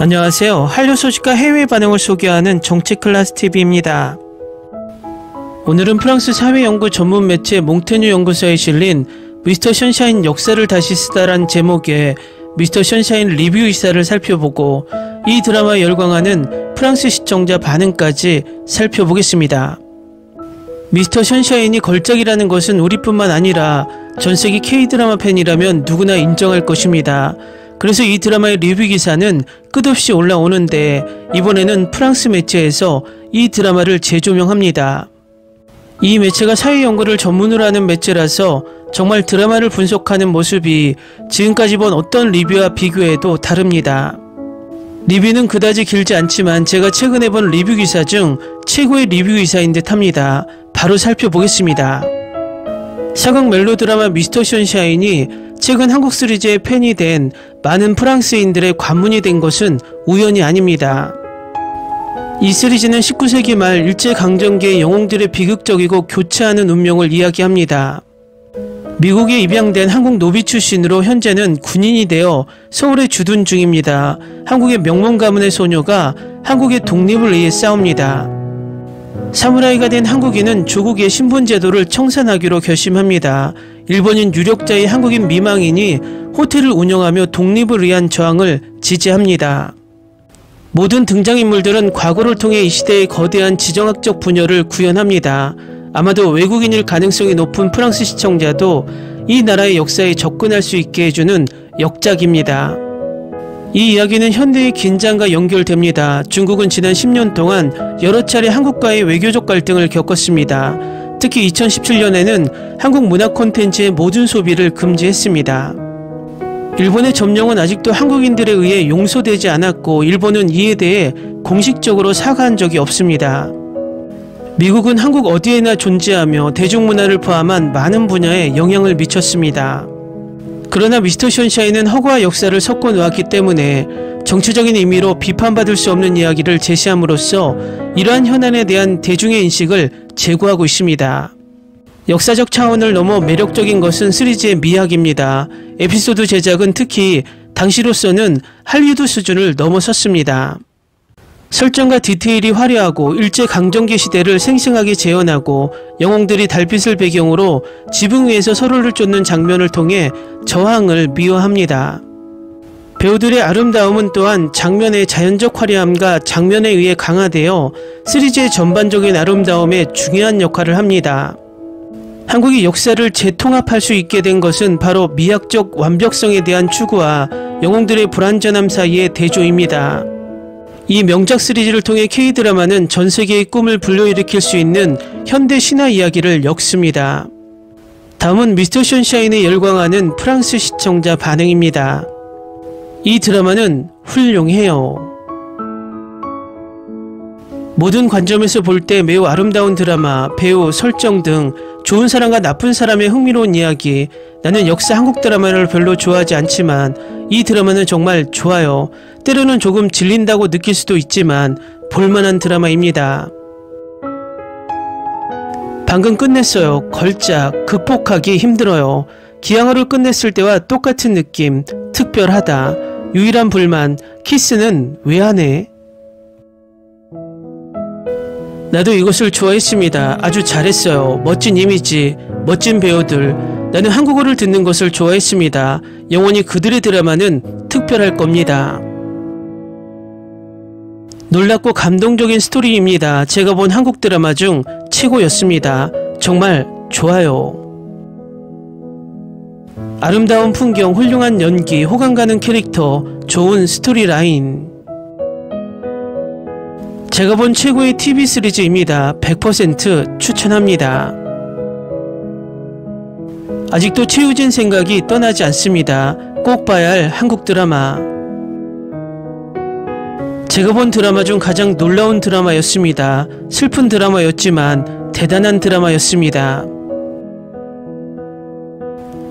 안녕하세요. 한류 소식과 해외 반응을 소개하는 정치클래스TV입니다. 오늘은 프랑스 사회연구 전문 매체 몽테뉴 연구소에 실린 미스터 션샤인 역사를 다시 쓰다란 제목의 미스터 션샤인 리뷰 기사를 살펴보고 이 드라마에 열광하는 프랑스 시청자 반응까지 살펴보겠습니다. 미스터 션샤인이 걸작이라는 것은 우리뿐만 아니라 전세계 K-드라마 팬이라면 누구나 인정할 것입니다. 그래서 이 드라마의 리뷰 기사는 끝없이 올라오는데 이번에는 프랑스 매체에서 이 드라마를 재조명합니다. 이 매체가 사회연구를 전문으로 하는 매체라서 정말 드라마를 분석하는 모습이 지금까지 본 어떤 리뷰와 비교해도 다릅니다. 리뷰는 그다지 길지 않지만 제가 최근에 본 리뷰 기사 중 최고의 리뷰 기사인 듯 합니다. 바로 살펴보겠습니다. 사극 멜로 드라마 미스터 션샤인이 최근 한국 시리즈의 팬이 된 많은 프랑스인들의 관문이 된 것은 우연이 아닙니다. 이 시리즈는 19세기 말 일제강점기의 영웅들의 비극적이고 교차하는 운명을 이야기합니다. 미국에 입양된 한국 노비 출신으로 현재는 군인이 되어 서울에 주둔 중입니다. 한국의 명문 가문의 소녀가 한국의 독립을 위해 싸웁니다. 사무라이가 된 한국인은 조국의 신분제도를 청산하기로 결심합니다. 일본인 유력자의 한국인 미망인이 호텔을 운영하며 독립을 위한 저항을 지지합니다. 모든 등장인물들은 과거를 통해 이 시대의 거대한 지정학적 분열을 구현합니다. 아마도 외국인일 가능성이 높은 프랑스 시청자도 이 나라의 역사에 접근할 수 있게 해주는 역작입니다. 이 이야기는 현대의 긴장과 연결됩니다. 중국은 지난 10년 동안 여러 차례 한국과의 외교적 갈등을 겪었습니다. 특히 2017년에는 한국 문화 콘텐츠의 모든 소비를 금지했습니다. 일본의 점령은 아직도 한국인들에 의해 용서되지 않았고 일본은 이에 대해 공식적으로 사과한 적이 없습니다. 미국은 한국 어디에나 존재하며 대중문화를 포함한 많은 분야에 영향을 미쳤습니다. 그러나 미스터 션샤인은 허구와 역사를 섞어 놓았기 때문에 정치적인 의미로 비판받을 수 없는 이야기를 제시함으로써 이러한 현안에 대한 대중의 인식을 제고하고 있습니다. 역사적 차원을 넘어 매력적인 것은 시리즈의 미학입니다. 에피소드 제작은 특히 당시로서는 할리우드 수준을 넘어섰습니다. 설정과 디테일이 화려하고 일제강점기 시대를 생생하게 재현하고 영웅들이 달빛을 배경으로 지붕 위에서 서로를 쫓는 장면을 통해 저항을 미화합니다. 배우들의 아름다움은 또한 장면의 자연적 화려함과 장면에 의해 강화되어 시리즈의 전반적인 아름다움에 중요한 역할을 합니다. 한국이 역사를 재통합할 수 있게 된 것은 바로 미학적 완벽성에 대한 추구와 영웅들의 불완전함 사이의 대조입니다. 이 명작 시리즈를 통해 K-드라마는 전세계의 꿈을 불러일으킬 수 있는 현대 신화 이야기를 엮습니다. 다음은 미스터 션샤인에 열광하는 프랑스 시청자 반응입니다. 이 드라마는 훌륭해요. 모든 관점에서 볼 때 매우 아름다운 드라마, 배우, 설정 등 좋은 사람과 나쁜 사람의 흥미로운 이야기. 나는 역사 한국 드라마를 별로 좋아하지 않지만 이 드라마는 정말 좋아요. 때로는 조금 질린다고 느낄 수도 있지만 볼만한 드라마입니다. 방금 끝냈어요. 걸작, 극복하기 힘들어요. 기항어를 끝냈을 때와 똑같은 느낌, 특별하다. 유일한 불만, 키스는 왜 안 해? 나도 이것을 좋아했습니다. 아주 잘했어요. 멋진 이미지, 멋진 배우들. 나는 한국어를 듣는 것을 좋아했습니다. 영원히 그들의 드라마는 특별할 겁니다. 놀랍고 감동적인 스토리입니다. 제가 본 한국 드라마 중 최고였습니다. 정말 좋아요. 아름다운 풍경, 훌륭한 연기, 호감 가는 캐릭터, 좋은 스토리 라인. 제가 본 최고의 TV 시리즈입니다. 100% 추천합니다. 아직도 최우진 생각이 떠나지 않습니다. 꼭 봐야 할 한국 드라마. 제가 본 드라마 중 가장 놀라운 드라마였습니다. 슬픈 드라마였지만 대단한 드라마였습니다.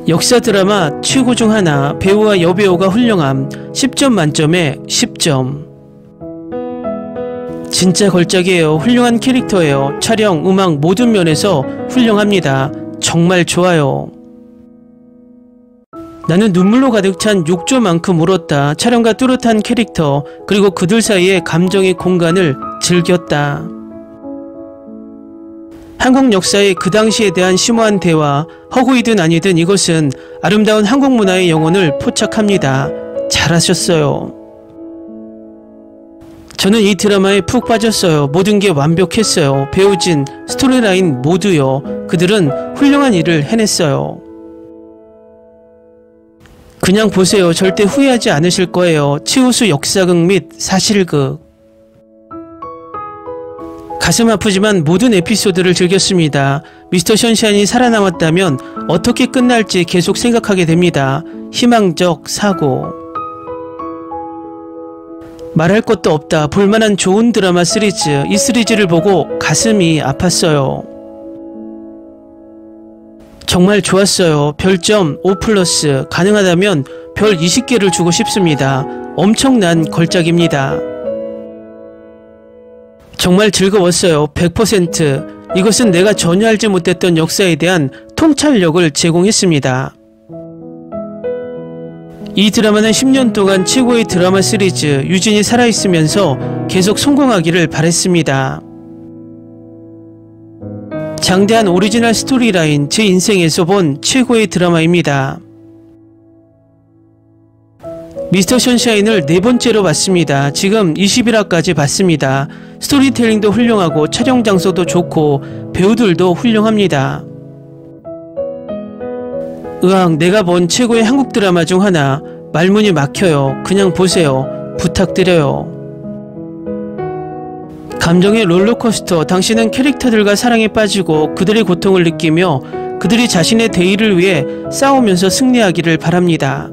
역사 드라마 최고 중 하나, 배우와 여배우가 훌륭함, 10점 만점에 10점. 진짜 걸작이에요. 훌륭한 캐릭터예요. 촬영, 음악 모든 면에서 훌륭합니다. 정말 좋아요. 나는 눈물로 가득 찬 욕조만큼 울었다. 촬영과 뚜렷한 캐릭터, 그리고 그들 사이의 감정의 공간을 즐겼다. 한국 역사의 그 당시에 대한 심오한 대화, 허구이든 아니든 이것은 아름다운 한국 문화의 영혼을 포착합니다. 잘하셨어요. 저는 이 드라마에 푹 빠졌어요. 모든 게 완벽했어요. 배우진, 스토리라인 모두요. 그들은 훌륭한 일을 해냈어요. 그냥 보세요. 절대 후회하지 않으실 거예요. 치우수 역사극 및 사실극. 가슴 아프지만 모든 에피소드를 즐겼습니다. 미스터 션샤인이 살아남았다면 어떻게 끝날지 계속 생각하게 됩니다. 희망적 사고. 말할 것도 없다. 볼만한 좋은 드라마 시리즈. 이 시리즈를 보고 가슴이 아팠어요. 정말 좋았어요. 별점 5+, 가능하다면 별 20개를 주고 싶습니다. 엄청난 걸작입니다. 정말 즐거웠어요. 100%. 이것은 내가 전혀 알지 못했던 역사에 대한 통찰력을 제공했습니다. 이 드라마는 10년 동안 최고의 드라마 시리즈, 유진이 살아있으면서 계속 성공하기를 바랬습니다. 장대한 오리지널 스토리라인, 제 인생에서 본 최고의 드라마입니다. 미스터 션샤인을 4번째로 봤습니다. 지금 21화까지 봤습니다. 스토리텔링도 훌륭하고 촬영 장소도 좋고 배우들도 훌륭합니다. 으앙, 내가 본 최고의 한국 드라마 중 하나. 말문이 막혀요. 그냥 보세요. 부탁드려요. 감정의 롤러코스터. 당신은 캐릭터들과 사랑에 빠지고 그들의 고통을 느끼며 그들이 자신의 대의를 위해 싸우면서 승리하기를 바랍니다.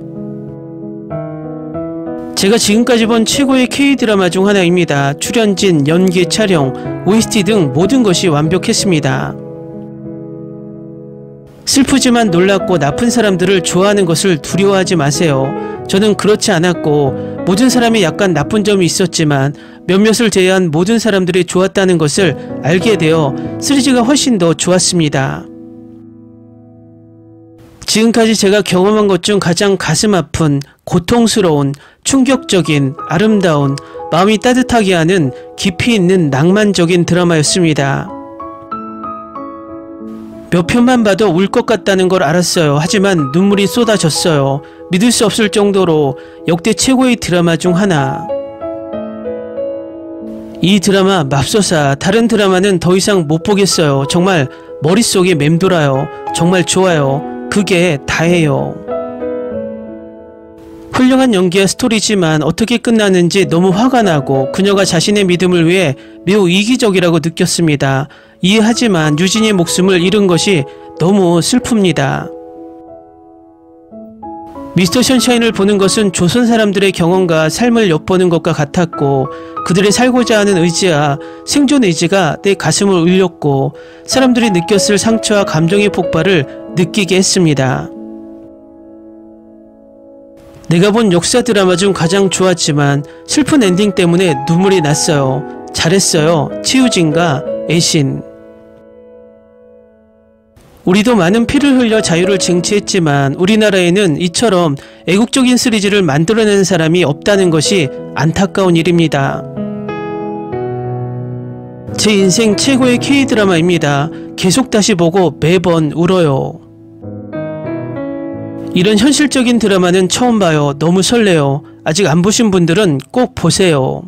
제가 지금까지 본 최고의 K-드라마 중 하나입니다. 출연진, 연기, 촬영, OST 등 모든 것이 완벽했습니다. 슬프지만 놀랍고 나쁜 사람들을 좋아하는 것을 두려워하지 마세요. 저는 그렇지 않았고 모든 사람이 약간 나쁜 점이 있었지만 몇몇을 제외한 모든 사람들이 좋았다는 것을 알게 되어 시리즈가 훨씬 더 좋았습니다. 지금까지 제가 경험한 것 중 가장 가슴 아픈, 고통스러운, 충격적인, 아름다운, 마음이 따뜻하게 하는 깊이 있는 낭만적인 드라마였습니다. 몇 편만 봐도 울 것 같다는 걸 알았어요. 하지만 눈물이 쏟아졌어요. 믿을 수 없을 정도로 역대 최고의 드라마 중 하나. 이 드라마 맙소사. 다른 드라마는 더 이상 못 보겠어요. 정말 머릿속이 맴돌아요. 정말 좋아요. 그게 다예요. 훌륭한 연기와 스토리지만 어떻게 끝나는지 너무 화가 나고 그녀가 자신의 믿음을 위해 매우 이기적이라고 느꼈습니다. 이해하지만 유진이의 목숨을 잃은 것이 너무 슬픕니다. 미스터 션샤인을 보는 것은 조선 사람들의 경험과 삶을 엿보는 것과 같았고 그들의 살고자 하는 의지와 생존 의지가 내 가슴을 울렸고 사람들이 느꼈을 상처와 감정의 폭발을 느끼게 했습니다. 내가 본 역사 드라마 중 가장 좋았지만 슬픈 엔딩 때문에 눈물이 났어요. 잘했어요. 치유진과 애신. 우리도 많은 피를 흘려 자유를 쟁취했지만 우리나라에는 이처럼 애국적인 시리즈를 만들어내는 사람이 없다는 것이 안타까운 일입니다. 제 인생 최고의 K-드라마입니다. 계속 다시 보고 매번 울어요. 이런 현실적인 드라마는 처음 봐요. 너무 설레요. 아직 안 보신 분들은 꼭 보세요.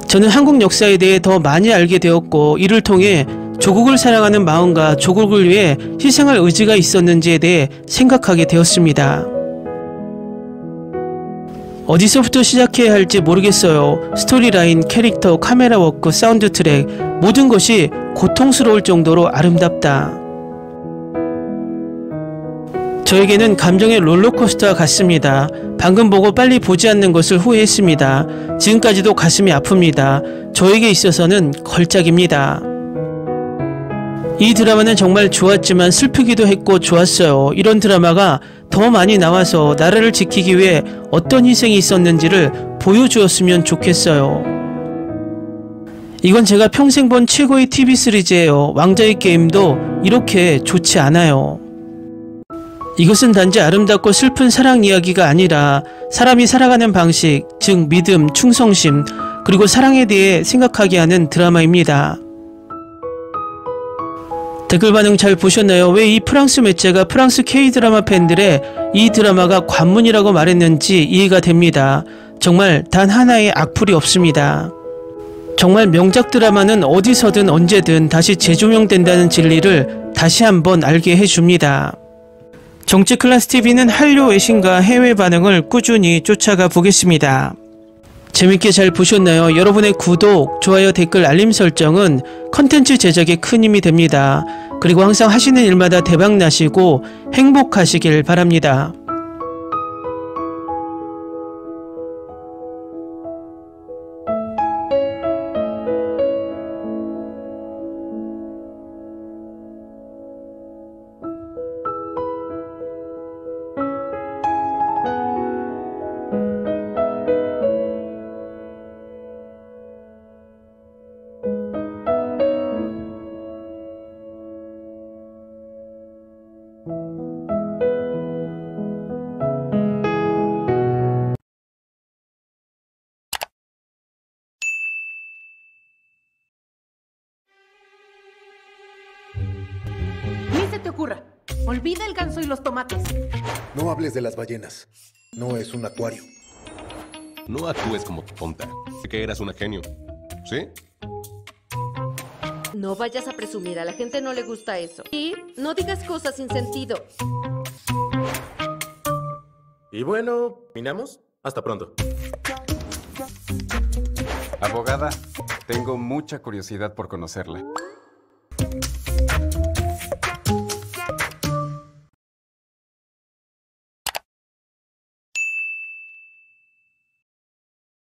저는 한국 역사에 대해 더 많이 알게 되었고 이를 통해 조국을 사랑하는 마음과 조국을 위해 희생할 의지가 있었는지에 대해 생각하게 되었습니다. 어디서부터 시작해야 할지 모르겠어요. 스토리라인, 캐릭터, 카메라 워크, 사운드 트랙 모든 것이 고통스러울 정도로 아름답다. 저에게는 감정의 롤러코스터와 같습니다. 방금 보고 빨리 보지 않는 것을 후회했습니다. 지금까지도 가슴이 아픕니다. 저에게 있어서는 걸작입니다. 이 드라마는 정말 좋았지만 슬프기도 했고 좋았어요. 이런 드라마가 더 많이 나와서 나라를 지키기 위해 어떤 희생이 있었는지를 보여주었으면 좋겠어요. 이건 제가 평생 본 최고의 TV 시리즈예요. 왕자의 게임도 이렇게 좋지 않아요. 이것은 단지 아름답고 슬픈 사랑 이야기가 아니라 사람이 살아가는 방식, 즉 믿음, 충성심, 그리고 사랑에 대해 생각하게 하는 드라마입니다. 댓글 반응 잘 보셨나요? 왜 이 프랑스 매체가 프랑스 K-드라마 팬들의 이 드라마가 관문이라고 말했는지 이해가 됩니다. 정말 단 하나의 악플이 없습니다. 정말 명작 드라마는 어디서든 언제든 다시 재조명된다는 진리를 다시 한번 알게 해줍니다. 정치 클래스 TV는 한류 외신과 해외 반응을 꾸준히 쫓아가 보겠습니다. 재밌게 잘 보셨나요? 여러분의 구독, 좋아요, 댓글, 알림 설정은 컨텐츠 제작에 큰 힘이 됩니다. 그리고 항상 하시는 일마다 대박 나시고 행복하시길 바랍니다. Ni se te ocurra. Olvida el ganso y los tomates. No hables de las ballenas. No es un acuario. No actúes como tonta. Sé que eras una genio. ¿Sí? No vayas a presumir, a la gente no le gusta eso. Y no digas cosas sin sentido. Y bueno, ¿terminamos? Hasta pronto. Abogada, tengo mucha curiosidad por conocerla.